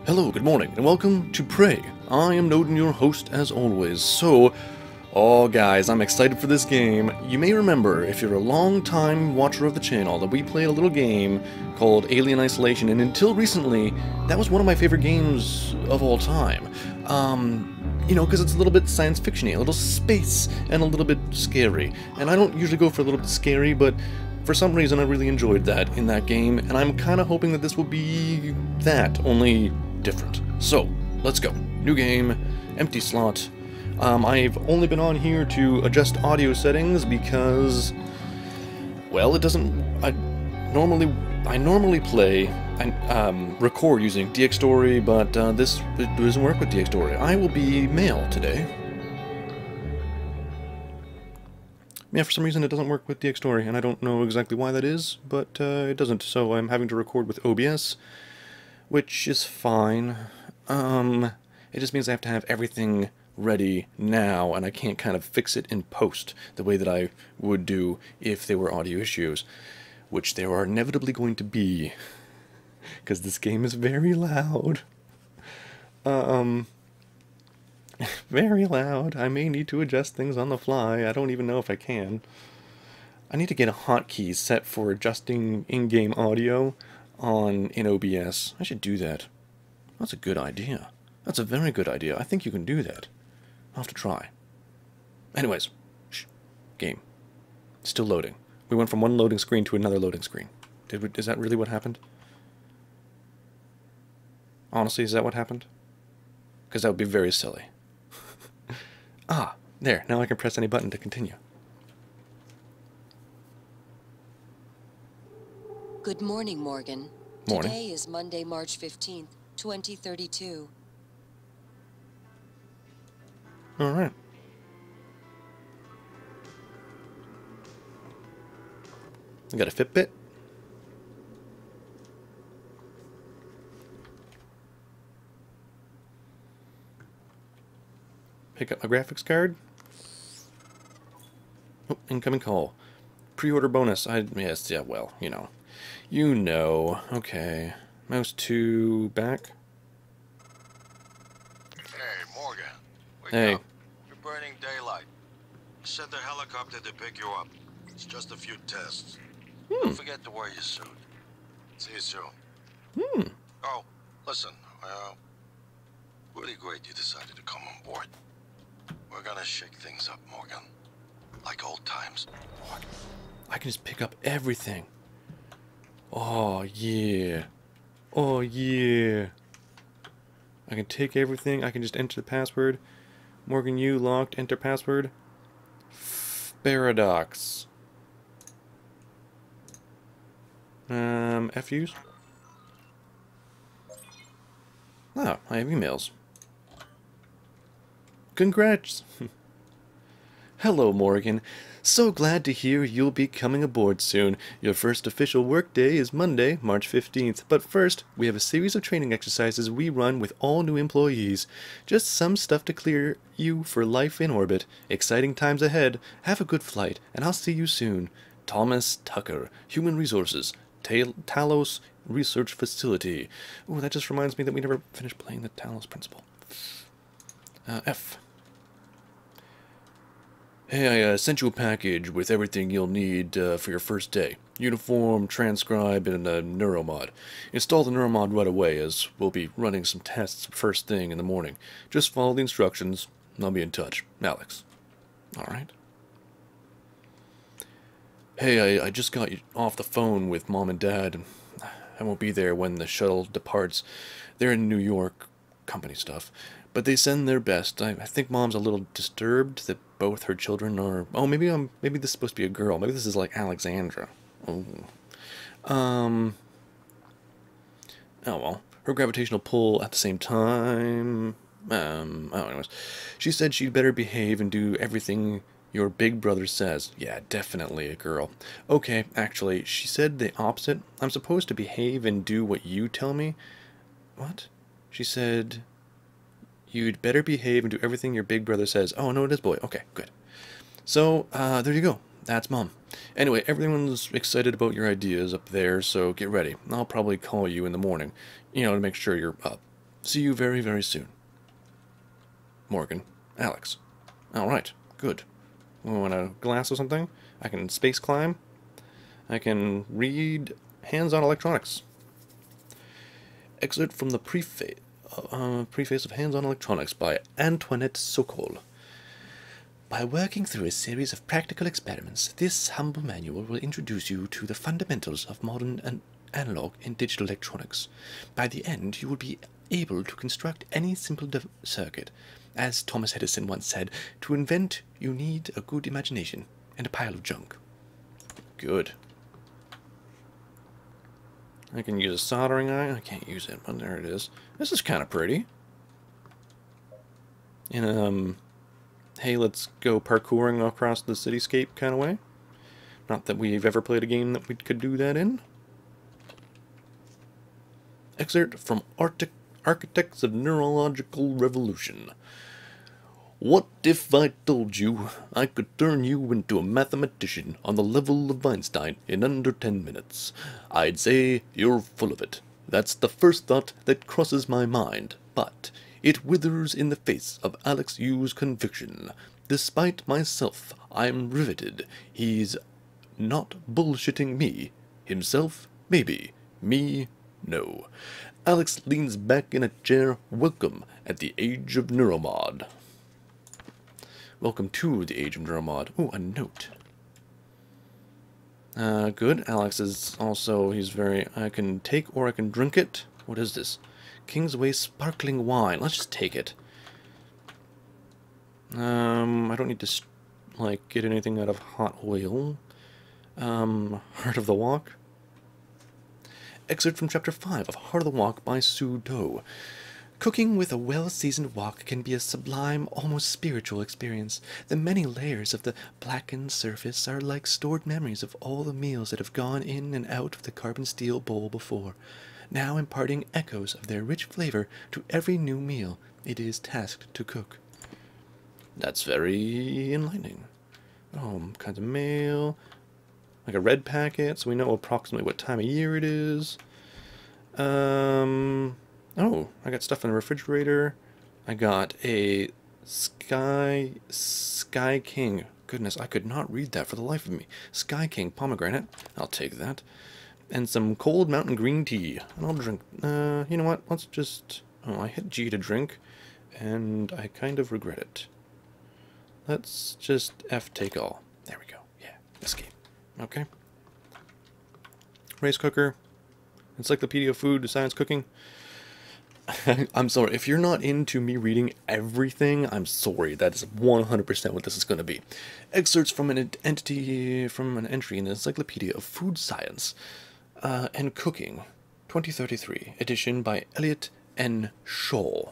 Hello, good morning, and welcome to Prey. I am Noden, your host, as always. So, guys, I'm excited for this game. You may remember, if you're a long-time watcher of the channel, that we played a little game called Alien Isolation, and until recently, that was one of my favorite games of all time. You know, because it's a little bit science fiction-y, a little space, and a little bit scary. And I don't usually go for a little bit scary, but for some reason I really enjoyed that in that game, and I'm kind of hoping that this will be that, only different. So, let's go. New game, empty slot. I've only been on here to adjust audio settings because, well, it doesn't. I normally play and record using DxStory, but this doesn't work with DxStory. I will be male today. Yeah, for some reason it doesn't work with DxStory, and I don't know exactly why that is, but it doesn't. So I'm having to record with OBS, which is fine. It just means I have to have everything ready now, and I can't kind of fix it in post the way that I would do if there were audio issues, which there are inevitably going to be, because this game is very loud. Very loud. I may need to adjust things on the fly. I don't even know if I can. I need to get a hotkey set for adjusting in-game audio in OBS. I should do that. That's a good idea. That's a very good idea. I think you can do that. I'll have to try. Anyways, game. Still loading. We went from one loading screen to another loading screen. Is that really what happened? Honestly, is that what happened? Because that would be very silly. Ah, there. Now I can press any button to continue. Good morning, Morgan. Morning. Today is Monday, March 15th, 2032. All right. I got a Fitbit. Pick up my graphics card. Oh, incoming call. Pre-order bonus. Yes, yeah, well, you know. You know. Okay. Mouse to back. Hey, Morgan. Wake Hey. up. You're burning daylight. Send a helicopter to pick you up. It's just a few tests. Don't forget to wear your suit. See you soon. Oh, listen. Really great you decided to come on board. We're gonna shake things up, Morgan. Like old times. What? I can just pick up everything. Oh, yeah. Oh, yeah. I can take everything. I can just enter the password. Morgan U locked. Enter password. Paradox. FUs? Oh, I have emails. Congrats! Hello, Morgan. So glad to hear you'll be coming aboard soon. Your first official workday is Monday, March 15th. But first, we have a series of training exercises we run with all new employees. Just some stuff to clear you for life in orbit. Exciting times ahead. Have a good flight, and I'll see you soon. Thomas Tucker, Human Resources, Talos Research Facility. Ooh, that just reminds me that we never finished playing the Talos Principle. F. Hey, I sent you a package with everything you'll need for your first day. Uniform, transcribe, and a neuromod. Install the neuromod right away, as we'll be running some tests first thing in the morning. Just follow the instructions, and I'll be in touch. Alex. Alright. Hey, I just got off the phone with Mom and Dad, and I won't be there when the shuttle departs. They're in New York, company stuff. But they send their best. I think Mom's a little disturbed that both her children are... Oh, maybe this is supposed to be a girl. Maybe this is like Alexandra. Oh. Oh, well. Her gravitational pull at the same time... anyways. She said she'd better behave and do everything your big brother says. Yeah, definitely a girl. Okay, actually, she said the opposite. I'm supposed to behave and do what you tell me. What? She said... You'd better behave and do everything your big brother says. Oh, no, it is boy. Okay, good. So, there you go. That's Mom. Anyway, everyone's excited about your ideas up there, so get ready. I'll probably call you in the morning, you know, to make sure you're up. See you very, very soon. Morgan. Alex. Alright, good. Want a glass or something? I can space climb. I can read Hands-on Electronics. Excerpt from the preface of Hands-on Electronics by Antoinette Sokol. By working through a series of practical experiments, this humble manual will introduce you to the fundamentals of modern and analog and digital electronics. By the end, you will be able to construct any simple circuit. As Thomas Edison once said, to invent, you need a good imagination and a pile of junk. Good. I can use a soldering iron. I can't use it, but there it is. This is kind of pretty. In hey, let's go parkouring across the cityscape kind of way. Not that we've ever played a game that we could do that in. Excerpt from Architects of Neurological Revolution. What if I told you I could turn you into a mathematician on the level of Einstein in under 10 minutes? I'd say you're full of it. That's the first thought that crosses my mind, but it withers in the face of Alex Yu's conviction. Despite myself, I'm riveted. He's not bullshitting me. Himself, maybe. Me, no. Alex leans back in a chair. Welcome at the age of Neuromod. Welcome to the age of Neuromod. Ooh, a note. Good. Alex is also, he's very, I can take or I can drink it. What is this? Kingsway sparkling wine. Let's just take it. I don't need to, like, get anything out of hot oil. Heart of the Walk. Excerpt from Chapter 5 of Heart of the Walk by Sue Do. Cooking with a well-seasoned wok can be a sublime, almost spiritual experience. The many layers of the blackened surface are like stored memories of all the meals that have gone in and out of the carbon steel bowl before, now imparting echoes of their rich flavor to every new meal it is tasked to cook. That's very enlightening. Oh, kinds of mail. Like a red packet, so we know approximately what time of year it is. Oh, I got stuff in the refrigerator. I got a Sky King. Goodness, I could not read that for the life of me. Sky King pomegranate. I'll take that. And some cold mountain green tea. And I'll drink. You know what? Let's just... Oh, I hit G to drink, and I kind of regret it. Let's just F take all. There we go. Yeah, escape. Okay. Rice cooker. Encyclopedia of Food, Science Cooking. I'm sorry, if you're not into me reading everything, I'm sorry. That is 100% what this is going to be. Excerpts from an entry in the Encyclopedia of Food Science and Cooking, 2033, edition by Elliot N. Shaw.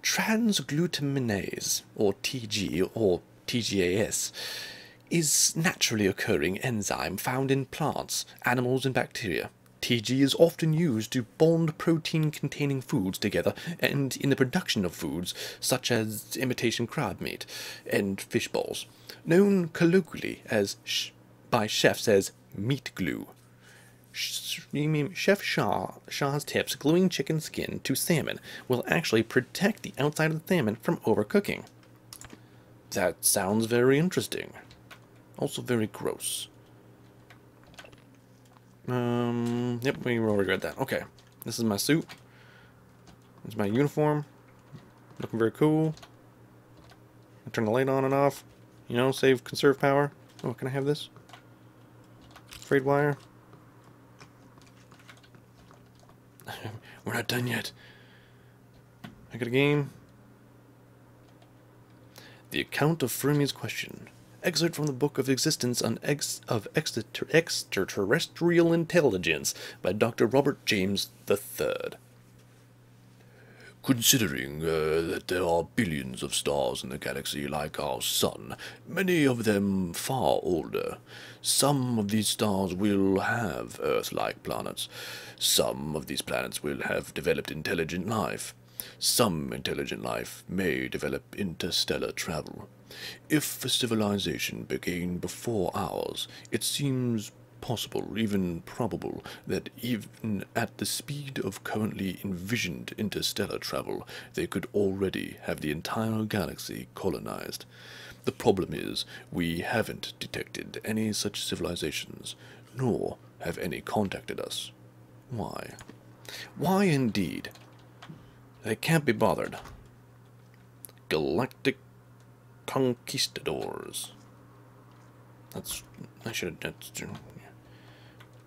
Transglutaminase, or TG, or TGAS, is naturally occurring enzyme found in plants, animals, and bacteria. TG is often used to bond protein-containing foods together and in the production of foods such as imitation crab meat and fish balls, known colloquially as by chefs as meat glue. Chef Shaw's tips gluing chicken skin to salmon will actually protect the outside of the salmon from overcooking. That sounds very interesting. Also very gross. Yep, we will regret that. Okay, this is my suit. This is my uniform. Looking very cool. I turn the light on and off. You know, conserve power. Oh, can I have this? Frayed wire. We're not done yet. I got a game. The account of Fermi's question. Excerpt from the Book of Existence of Extraterrestrial Intelligence by Dr. Robert James III. Considering that there are billions of stars in the galaxy like our Sun, many of them far older, some of these stars will have Earth-like planets. Some of these planets will have developed intelligent life. Some intelligent life may develop interstellar travel. If a civilization began before ours, it seems possible, even probable, that even at the speed of currently envisioned interstellar travel, they could already have the entire galaxy colonized. The problem is, we haven't detected any such civilizations, nor have any contacted us. Why? Why indeed? They can't be bothered. Galactic conquistadors. I should have...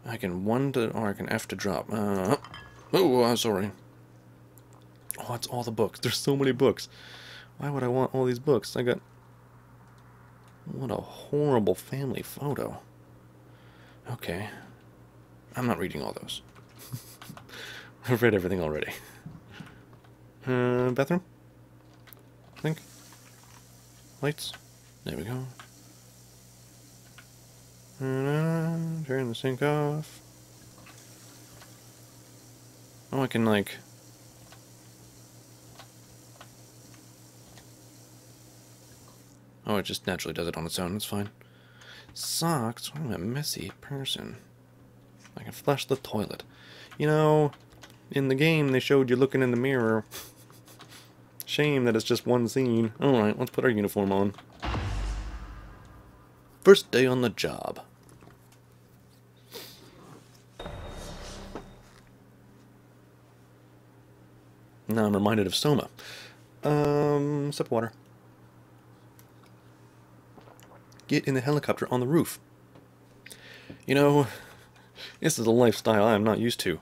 I can 1 to... or I can F to drop. Oh, sorry. Oh, it's all the books. There's so many books. Why would I want all these books? I got... What a horrible family photo. Okay. I'm not reading all those. I've read everything already. Bathroom? I think. Lights. There we go. Turn the sink off. Oh, I can, like... Oh, it just naturally does it on its own. It's fine. Socks? I'm a messy person. I can flush the toilet. You know, in the game they showed you looking in the mirror. Shame that it's just one scene. Alright, let's put our uniform on. First day on the job. Now I'm reminded of Soma. Sip of water. Get in the helicopter on the roof. You know, this is a lifestyle I am not used to.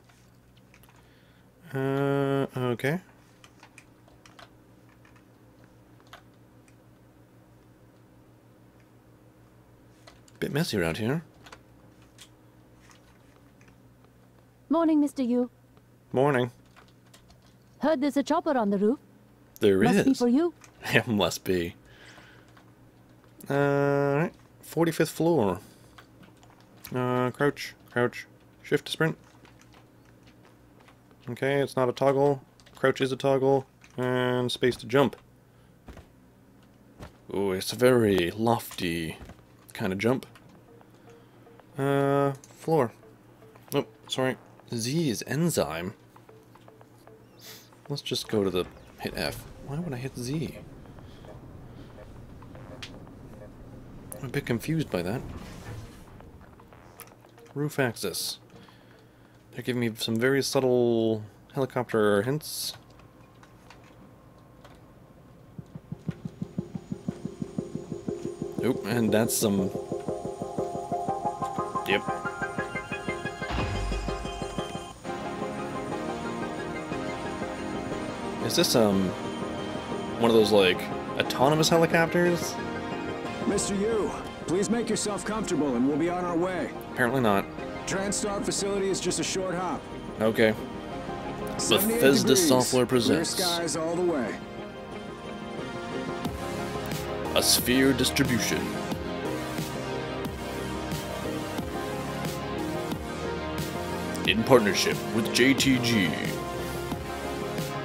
Okay. Bit messy around here. Morning, Mr. Yu. Morning. Heard there's a chopper on the roof. There is. Must be for you. It must be. Alright. 45th floor. Crouch. Crouch. Shift to sprint. Okay, it's not a toggle. Crouch is a toggle. And space to jump. Ooh, it's a very lofty kind of jump. Floor. Oh, sorry. Z is enzyme. Let's just go to the... hit F. Why would I hit Z? I'm a bit confused by that. Roof access. They're giving me some very subtle helicopter hints. Oop, and that's some... Yep. Is this, one of those, like, autonomous helicopters? Mr. Yu, please make yourself comfortable and we'll be on our way. Apparently not. TranStar facility is just a short hop. Okay. Bethesda Software presents Clear skies all the way. a sphere distribution. In partnership with JTG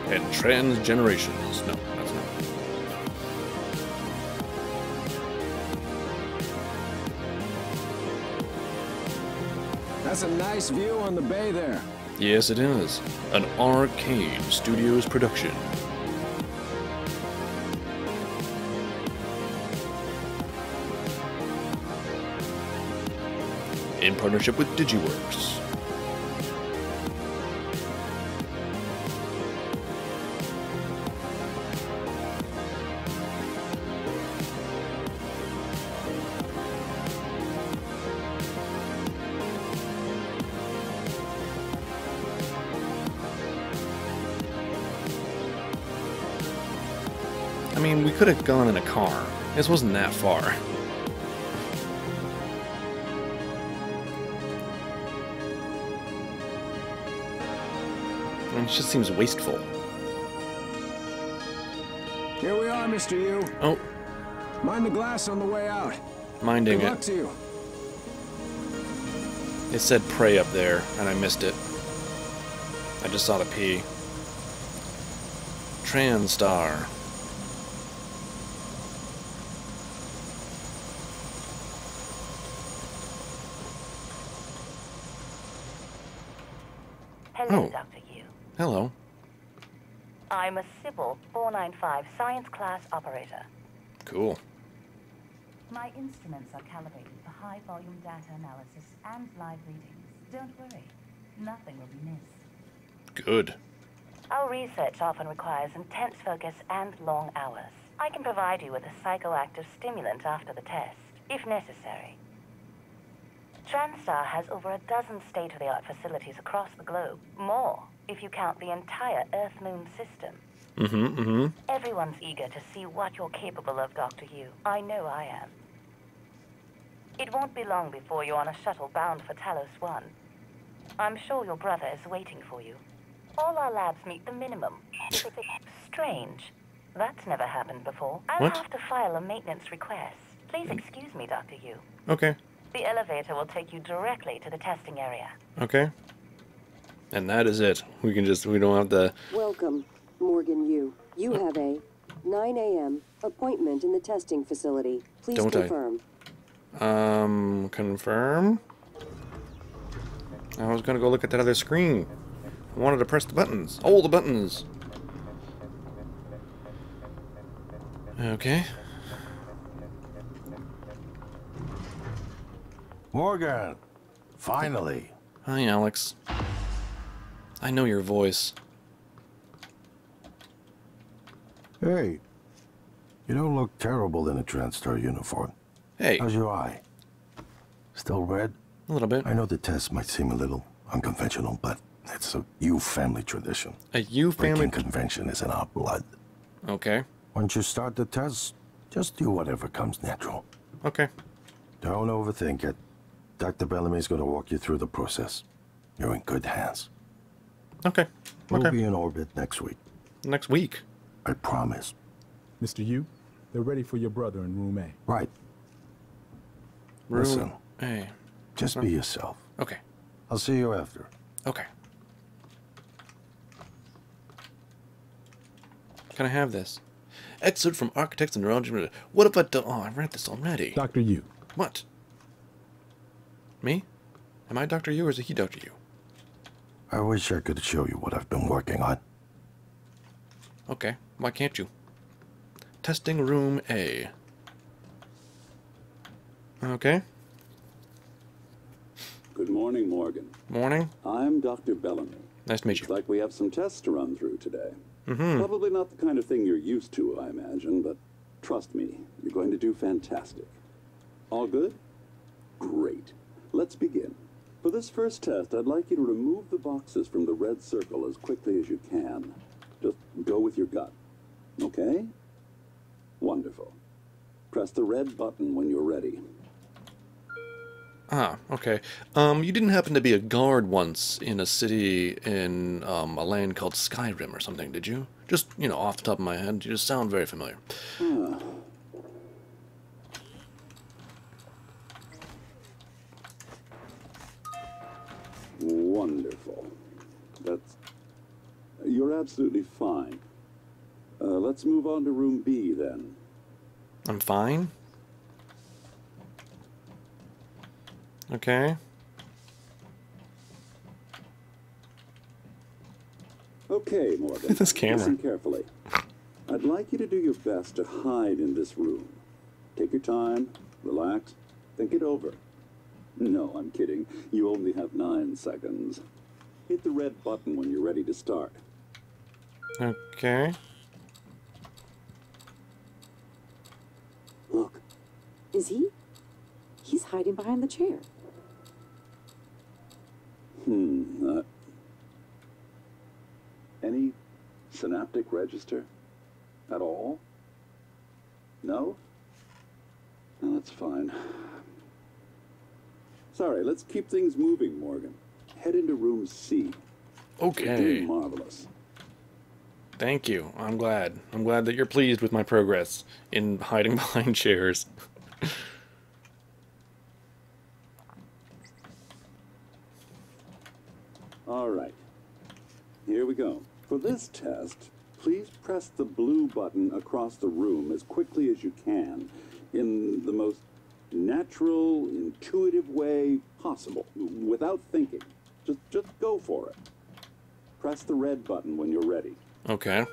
and Transgenerations. No, that's not. That's a nice view on the bay there. Yes, it is. An Arcane Studios production. In partnership with DigiWorks. I mean, we could have gone in a car. This wasn't that far. I mean, it just seems wasteful. Here we are, Mr. Yu. Oh, Mind the glass on the way out. minding Good luck it. to you. It said pray up there, and I missed it. I just saw the P. TranStar. Hello, Oh. Dr. Yu. Hello. I'm a Sybil 495 science class operator. Cool. My instruments are calibrated for high-volume data analysis and live readings. Don't worry, nothing will be missed. Good. Our research often requires intense focus and long hours. I can provide you with a psychoactive stimulant after the test, if necessary. TranStar has over a dozen state-of-the-art facilities across the globe. More, if you count the entire Earth-Moon system. Everyone's eager to see what you're capable of, Dr. Yu. I know I am. It won't be long before you're on a shuttle bound for Talos 1. I'm sure your brother is waiting for you. All our labs meet the minimum. Strange. That's never happened before. I'll What? have to file a maintenance request. Please excuse me, Dr. Yu. Okay. The elevator will take you directly to the testing area. Okay. And that is it. We don't have to... Welcome, Morgan Yu. You have a 9 a.m. appointment in the testing facility. Please Don't I? confirm. Confirm? I was gonna go look at that other screen. I wanted to press the buttons. All the buttons. Okay. Morgan! Finally! Hi, Alex. I know your voice. Hey, you don't look terrible in a TranStar uniform. Hey, How's your eye? Still red? a little bit. I know the test might seem a little unconventional, but it's a Yu family tradition. A U family... Breaking convention is in our blood. Okay. Once you start the test, just do whatever comes natural. Okay. Don't overthink it. Dr. Bellamy's going to walk you through the process. You're in good hands. Okay. We'll Okay. be in orbit next week. Next week. I promise. Mr. Yu, they're ready for your brother in room A. Right. Room Listen. A. Just be yourself. Okay. I'll see you after. Okay. Can I have this? Excerpt from Architects and Neurological. What if I don't... Oh, I read this already. Dr. Yu, What? Me? Am I Dr. Yu or is it he Dr. Yu? I wish I could show you what I've been working on. Okay. Why can't you? Testing room A. Okay. Good morning, Morgan. Morning. I'm Dr. Bellamy. Nice to meet you. Looks like we have some tests to run through today. Mm-hmm. Probably not the kind of thing you're used to, I imagine, but trust me, you're going to do fantastic. All good? Great. Let's begin. For this first test, I'd like you to remove the boxes from the red circle as quickly as you can. Just go with your gut. Okay? Wonderful. Press the red button when you're ready. Ah, okay. You didn't happen to be a guard once in a city in a land called Skyrim or something, did you? Just, you know, off the top of my head, you just sound very familiar. Wonderful. You're absolutely fine. Let's move on to room B then. I'm fine? Okay. Okay, Morgan. This camera. Listen carefully. I'd like you to do your best to hide in this room. Take your time, relax, think it over. No, I'm kidding. You only have 9 seconds. Hit the red button when you're ready to start. Okay. Look, is he? He's hiding behind the chair. Any synaptic register at all? No? No, that's fine. Sorry, let's keep things moving, Morgan. Head into room C. You're Okay. doing marvelous. Thank you. I'm glad. I'm glad that you're pleased with my progress in hiding behind chairs. All right. Here we go. For this test, please press the blue button across the room as quickly as you can in the most natural, intuitive way possible, without thinking. Just go for it. Press the red button when you're ready. Okay.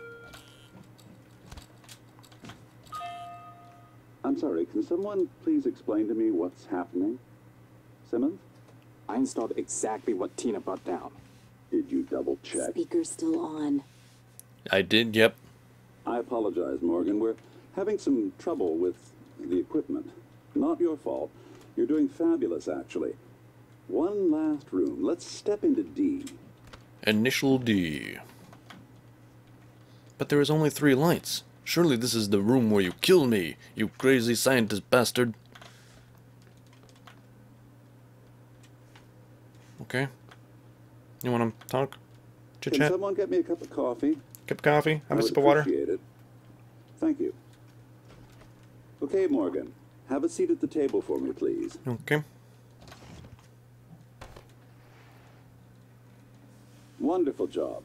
I'm sorry, can someone please explain to me what's happening? Simmons? I installed exactly what Tina brought down. Did you double check? Speaker's still on. I did, yep. I apologize, Morgan. We're having some trouble with the equipment. Not your fault. You're doing fabulous, actually. One last room. Let's step into D. Initial D. But there is only 3 lights. Surely this is the room where you kill me, you crazy scientist bastard. Okay. You wanna talk? Chit Can chat? someone get me a cup of coffee? Cup of coffee? Have I a would sip of water? appreciate it. Thank you. Okay, Morgan. Have a seat at the table for me, please. Okay. Wonderful job.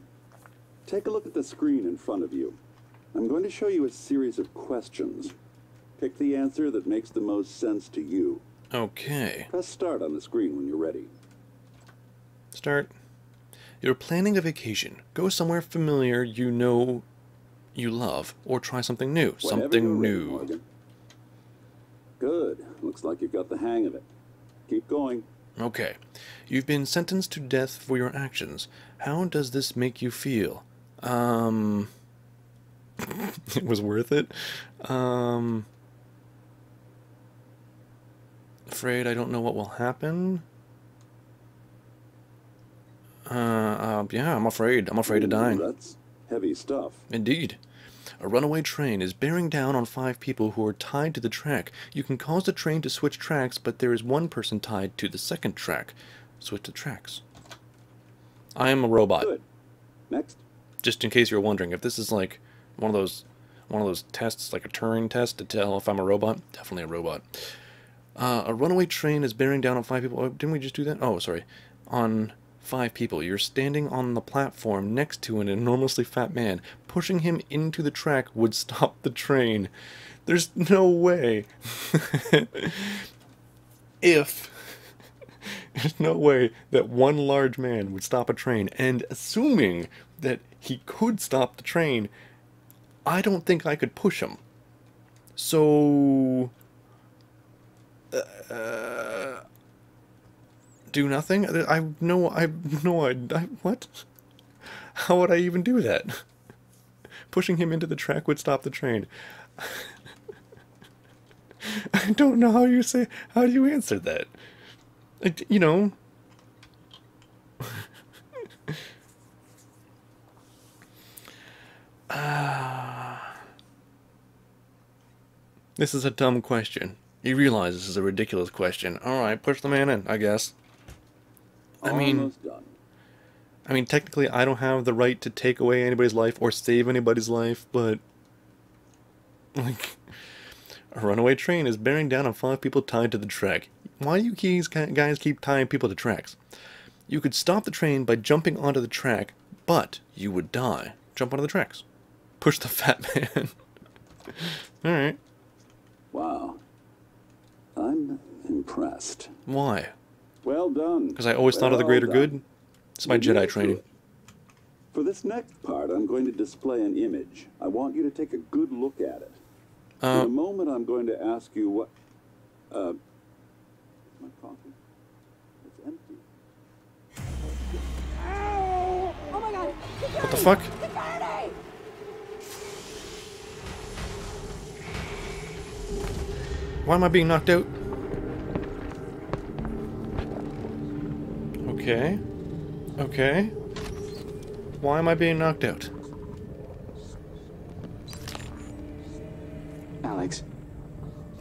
Take a look at the screen in front of you. I'm going to show you a series of questions. Pick the answer that makes the most sense to you. Okay. Press start on the screen when you're ready. Start. You're planning a vacation. Go somewhere familiar you know you love, or try something new. Whenever you're Something ready, new. Morgan. Good. Looks like you've got the hang of it. Keep going. Okay. You've been sentenced to death for your actions. How does this make you feel? It was worth it. Afraid I don't know what will happen. Yeah, I'm afraid. I'm afraid of dying. That's heavy stuff. Indeed. A runaway train is bearing down on 5 people who are tied to the track. You can cause the train to switch tracks, but there is one person tied to the second track. Switch the tracks. I am a robot. Good. Next. Just in case you're wondering, if this is like one of those tests, like a Turing test to tell if I'm a robot, definitely a robot. A runaway train is bearing down on 5 people. Oh, didn't we just do that? Oh, sorry. On 5 people. You're standing on the platform next to an enormously fat man. Pushing him into the track would stop the train. There's no way. There's no way that one large man would stop a train. And assuming that he could stop the train, I don't think I could push him. So... do nothing? What? How would I even do that? Pushing him into the track would stop the train. I don't know how do you answer that? You know. This is a dumb question. You realize this is a ridiculous question. Alright, push the man in, I guess. Almost done. I mean, technically, I don't have the right to take away anybody's life or save anybody's life, but... like... a runaway train is bearing down on 5 people tied to the track. Why do you guys keep tying people to tracks? You could stop the train by jumping onto the track, but you would die. Jump onto the tracks. Push the fat man. Alright. Wow. I'm impressed. Why? Well done. Because I always thought of the greater good? It's my Jedi training. For this next part, I'm going to display an image. I want you to take a good look at it. In a moment, I'm going to ask you what... my coffee? It's empty. Oh my god! What the fuck? Why am I being knocked out? Okay. Okay. Why am I being knocked out? Alex,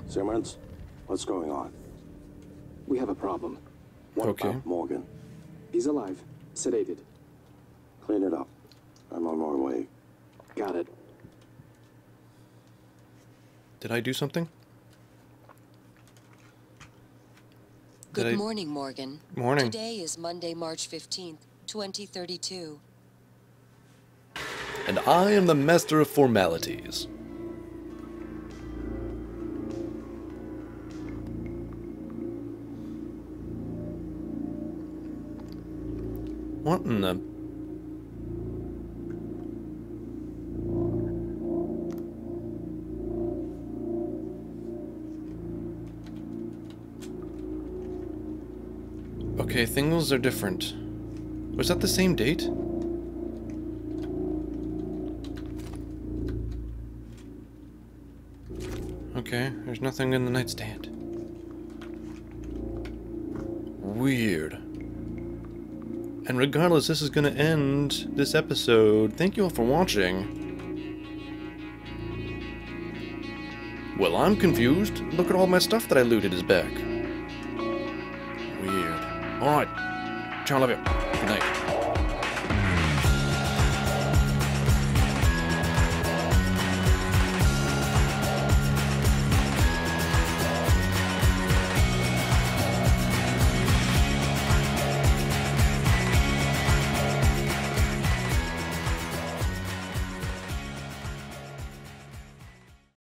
Simmons, what's going on? we have a problem. What Okay. about Morgan? He's alive, sedated. Clean it up. I'm on my way. Got it. Did I do something? Did I- Good morning, Morgan. Morning. Today is Monday, March 15th, 2032. And I am the master of formalities. What in the... Okay, things are different. Was that the same date? Okay, there's nothing in the nightstand. Weird. And regardless, this is gonna end this episode. Thank you all for watching. Well, I'm confused. Look at all my stuff that I looted is back. Weird. Alright. Ciao, love you. Good night.